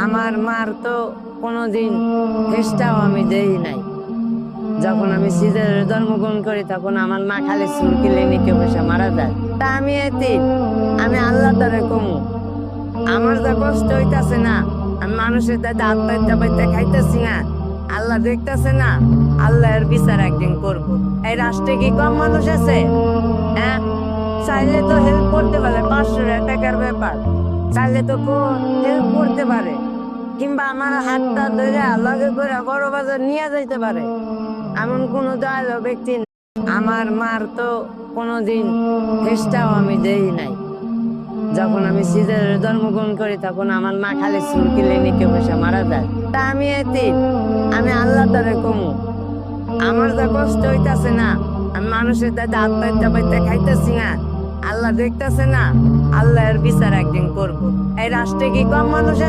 আমার মার তো কোনোদিন হেসটাও আমি দেই নাই। যখন আমি সিজারে জন্মগ্রহণ করি তখন আমার মা খালি চুল কিলে নিকে বসে মারা যায়। তা আমি আমি আল্লাহ তারে কমু, আমার যা কষ্ট হইতাছে না, আমি মানুষের দাদা হাত পাইতে পাইতে খাইতেছি না, আল্লাহ দেখতেছে না, আল্লাহর বিচার একদিন করব। এই রাষ্ট্রে কি কম মানুষ আছে? হ্যাঁ, চাইলে তো হেল্প করতে পারে, 500 টাকার ব্যাপার, চাইলে তো হেল্প করতে পারে, কিংবা আমার হাতটা ধরে লগে করে বড় বাজার নিয়ে যাইতে পারে, এমন কোনো দয়ালু ব্যক্তি না। আমার মার তো কোনোদিন হেসটাও আমি দেই নাই। যখন আমি সিজারে জন্মগ্রহণ করি তখন আমার মা খালি চুল কিলে নিকে বসে মারা যায়। তা আমি আল্লাহ তারে কমু, আমার যা কষ্ট হইতাছে না, আমি মানুষের দাদা হাত পাইতে পাইতে খাইতেছি না, আল্লাহ দেখতেছে না, আল্লাহর বিচার একদিন করব। এই রাষ্ট্রে কি কম মানুষ আছে?